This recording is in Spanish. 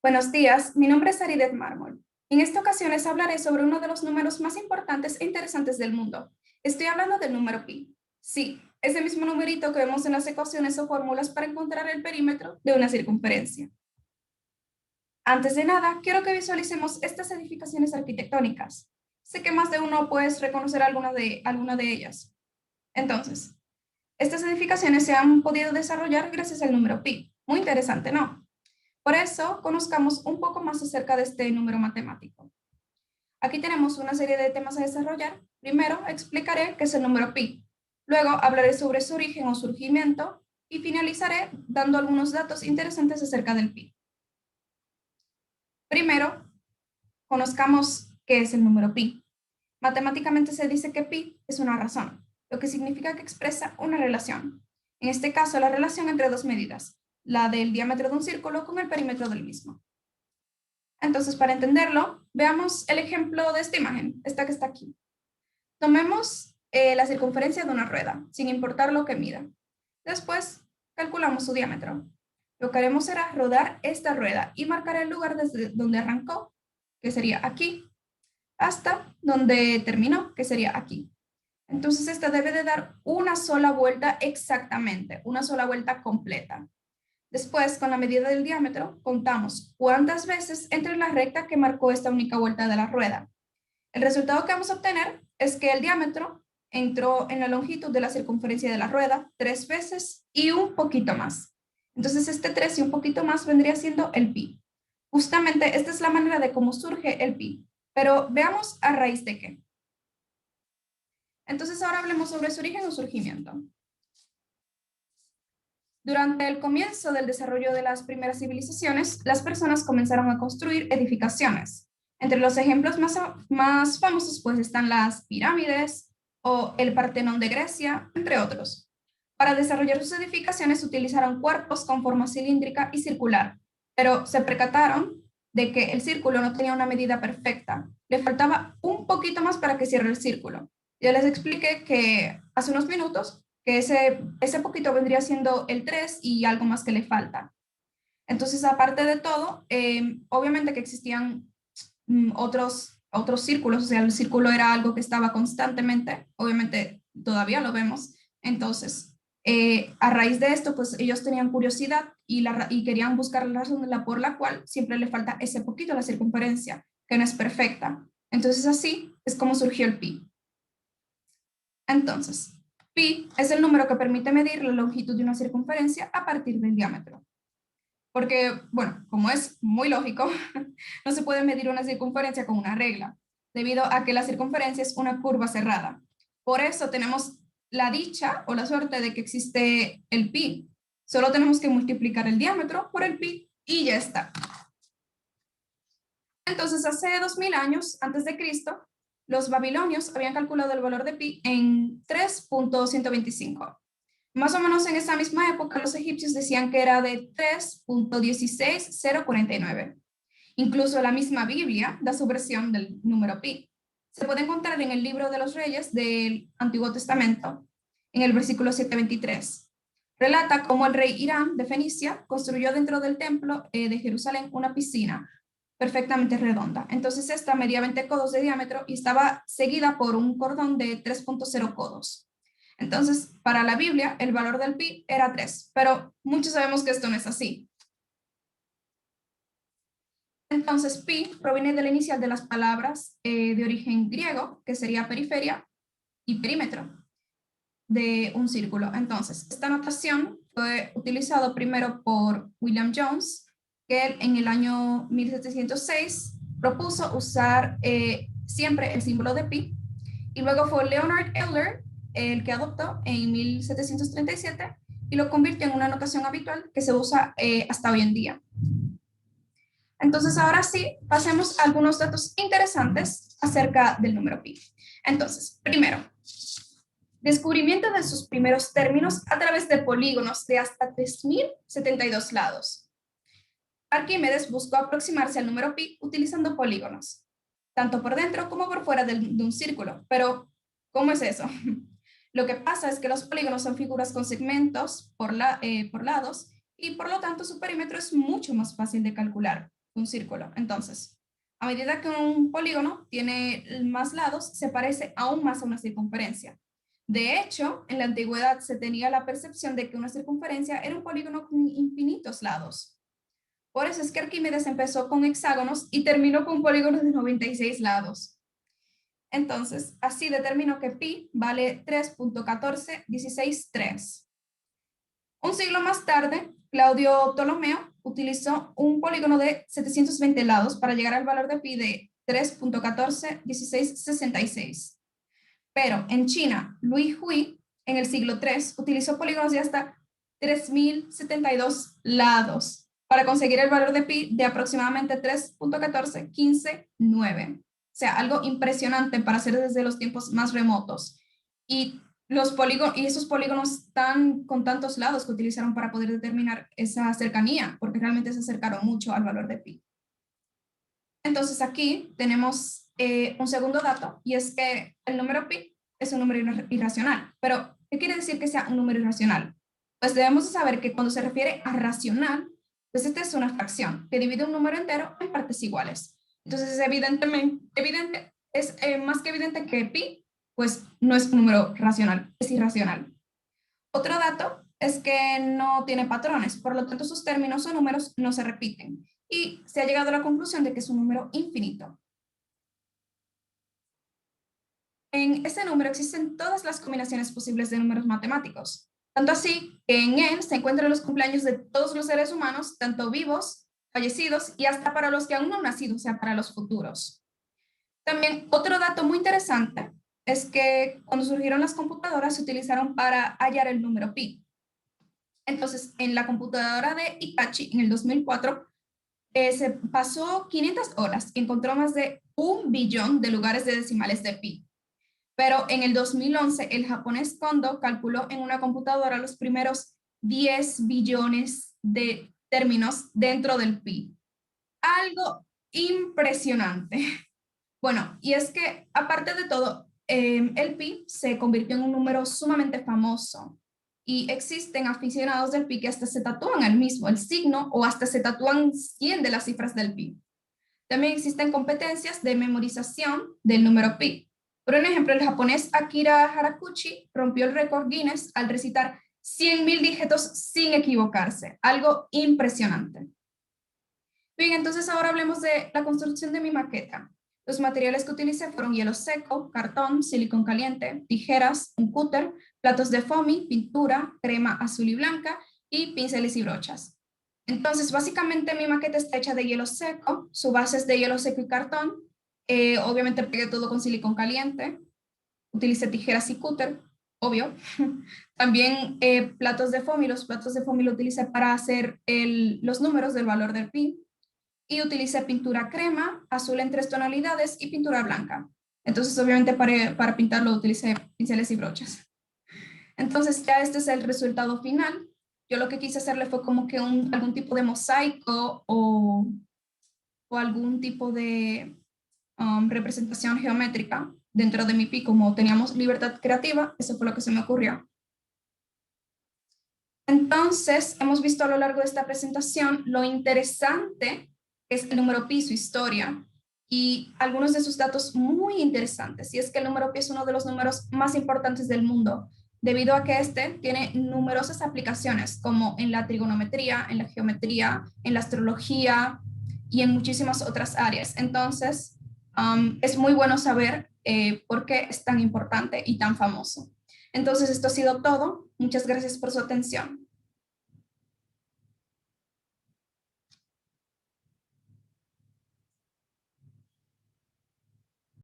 Buenos días, mi nombre es Aridet Mármol. En esta ocasión les hablaré sobre uno de los números más importantes e interesantes del mundo. Estoy hablando del número pi. Sí, ese mismo numerito que vemos en las ecuaciones o fórmulas para encontrar el perímetro de una circunferencia. Antes de nada, quiero que visualicemos estas edificaciones arquitectónicas. Sé que más de uno puede reconocer alguna de ellas. Entonces, estas edificaciones se han podido desarrollar gracias al número pi. Muy interesante, ¿no? Por eso, conozcamos un poco más acerca de este número matemático. Aquí tenemos una serie de temas a desarrollar. Primero, explicaré qué es el número pi. Luego, hablaré sobre su origen o surgimiento y finalizaré dando algunos datos interesantes acerca del pi. Primero, conozcamos qué es el número pi. Matemáticamente se dice que pi es una razón, lo que significa que expresa una relación. En este caso, la relación entre dos medidas, la del diámetro de un círculo con el perímetro del mismo. Entonces, para entenderlo, veamos el ejemplo de esta imagen, esta que está aquí. Tomemos la circunferencia de una rueda, sin importar lo que mida. Después, calculamos su diámetro. Lo que haremos será rodar esta rueda y marcar el lugar desde donde arrancó, que sería aquí, hasta donde terminó, que sería aquí. Entonces, esta debe de dar una sola vuelta exactamente, una sola vuelta completa. Después, con la medida del diámetro, contamos cuántas veces entre la recta que marcó esta única vuelta de la rueda. El resultado que vamos a obtener es que el diámetro entró en la longitud de la circunferencia de la rueda 3 veces y un poquito más. Entonces, este 3 y un poquito más vendría siendo el pi. Justamente esta es la manera de cómo surge el pi. Pero veamos a raíz de qué. Entonces, ahora hablemos sobre su origen o surgimiento. Durante el comienzo del desarrollo de las primeras civilizaciones, las personas comenzaron a construir edificaciones. Entre los ejemplos más famosos pues están las pirámides o el Partenón de Grecia, entre otros. Para desarrollar sus edificaciones utilizaron cuerpos con forma cilíndrica y circular, pero se percataron de que el círculo no tenía una medida perfecta. Le faltaba un poquito más para que cierre el círculo. Ya les expliqué que hace unos minutos que ese poquito vendría siendo el 3 y algo más que le falta. Entonces, aparte de todo, obviamente que existían otros círculos, o sea, el círculo era algo que estaba constantemente, obviamente todavía lo vemos. Entonces, a raíz de esto, pues ellos tenían curiosidad y querían buscar la razón por la cual siempre le falta ese poquito a la circunferencia, que no es perfecta. Entonces, así es como surgió el pi. Entonces, pi es el número que permite medir la longitud de una circunferencia a partir del diámetro. Porque, bueno, como es muy lógico, no se puede medir una circunferencia con una regla, debido a que la circunferencia es una curva cerrada. Por eso tenemos la dicha o la suerte de que existe el pi. Solo tenemos que multiplicar el diámetro por el pi y ya está. Entonces, hace 2000 años antes de Cristo, los babilonios habían calculado el valor de pi en 3.125. Más o menos en esa misma época, los egipcios decían que era de 3.16049. Incluso la misma Biblia da su versión del número pi. Se puede encontrar en el libro de los Reyes del Antiguo Testamento, en el versículo 723. Relata cómo el rey Irán de Fenicia construyó dentro del templo de Jerusalén una piscina perfectamente redonda. Entonces esta medía 20 codos de diámetro y estaba seguida por un cordón de 3.0 codos. Entonces, para la Biblia, el valor del pi era 3, pero muchos sabemos que esto no es así. Entonces, pi proviene de la inicial de las palabras de origen griego, que sería periferia y perímetro de un círculo. Entonces, esta notación fue utilizada primero por William Jones, que en el año 1706 propuso usar siempre el símbolo de pi, y luego fue Leonard Euler el que adoptó en 1737 y lo convirtió en una notación habitual que se usa hasta hoy en día. Entonces, ahora sí, pasemos a algunos datos interesantes acerca del número pi. Entonces, primero, descubrimiento de sus primeros términos a través de polígonos de hasta 3072 lados. Arquímedes buscó aproximarse al número pi utilizando polígonos, tanto por dentro como por fuera de un círculo. Pero, ¿cómo es eso? Lo que pasa es que los polígonos son figuras con segmentos por lados y por lo tanto su perímetro es mucho más fácil de calcular. un círculo. Entonces, a medida que un polígono tiene más lados, se parece aún más a una circunferencia. De hecho, en la antigüedad se tenía la percepción de que una circunferencia era un polígono con infinitos lados. Por eso es que Arquímedes empezó con hexágonos y terminó con polígonos de 96 lados. Entonces, así determinó que pi vale 3.14163. Un siglo más tarde, Claudio Ptolomeo utilizó un polígono de 720 lados para llegar al valor de pi de 3.141666. Pero en China, Louis Hui, en el siglo III, utilizó polígonos de hasta 3072 lados para conseguir el valor de pi de aproximadamente 3.14159. O sea, algo impresionante para hacer desde los tiempos más remotos. Y esos polígonos están con tantos lados que utilizaron para poder determinar esa cercanía, porque realmente se acercaron mucho al valor de pi. Entonces aquí tenemos un segundo dato, y es que el número pi es un número irracional. Pero, ¿qué quiere decir que sea un número irracional? Pues debemos saber que cuando se refiere a racional, pues esta es una fracción que divide un número entero en partes iguales. Entonces es más que evidente que pi, pues no es un número racional, es irracional. Otro dato es que no tiene patrones, por lo tanto sus términos o números no se repiten, y se ha llegado a la conclusión de que es un número infinito. En este número existen todas las combinaciones posibles de números matemáticos, tanto así que en él se encuentran los cumpleaños de todos los seres humanos, tanto vivos, fallecidos y hasta para los que aún no han nacido, o sea, para los futuros. También otro dato muy interesante es que cuando surgieron las computadoras se utilizaron para hallar el número pi. Entonces, en la computadora de Hitachi, en el 2004, se pasó 500 horas y encontró más de 1 billón de lugares de decimales de pi. Pero en el 2011, el japonés Kondo calculó en una computadora los primeros 10 billones de términos dentro del pi. Algo impresionante. Bueno, y es que aparte de todo, el pi se convirtió en un número sumamente famoso y existen aficionados del pi que hasta se tatúan el mismo, el signo, o hasta se tatúan 100 de las cifras del pi. También existen competencias de memorización del número pi. Por un ejemplo, el japonés Akira Haraguchi rompió el récord Guinness al recitar 100.000 dígitos sin equivocarse. Algo impresionante. Bien, entonces ahora hablemos de la construcción de mi maqueta. Los materiales que utilicé fueron hielo seco, cartón, silicón caliente, tijeras, un cúter, platos de foamy, pintura, crema azul y blanca y pinceles y brochas. Entonces, básicamente mi maqueta está hecha de hielo seco, su base es de hielo seco y cartón. Obviamente pegué todo con silicón caliente, utilicé tijeras y cúter, obvio. También platos de foamy, los platos de foamy lo utilicé para hacer los números del valor del pi. Y utilicé pintura crema, azul en 3 tonalidades y pintura blanca. Entonces, obviamente, para pintarlo utilicé pinceles y brochas. Entonces, ya este es el resultado final. Yo lo que quise hacerle fue como que algún tipo de mosaico o algún tipo de representación geométrica dentro de mi pi. Como teníamos libertad creativa, eso fue lo que se me ocurrió. Entonces, hemos visto a lo largo de esta presentación lo interesante que es el número pi, su historia, y algunos de sus datos muy interesantes. Y es que el número pi es uno de los números más importantes del mundo, debido a que este tiene numerosas aplicaciones, como en la trigonometría, en la geometría, en la astrología y en muchísimas otras áreas. Entonces, es muy bueno saber por qué es tan importante y tan famoso. Entonces, esto ha sido todo. Muchas gracias por su atención.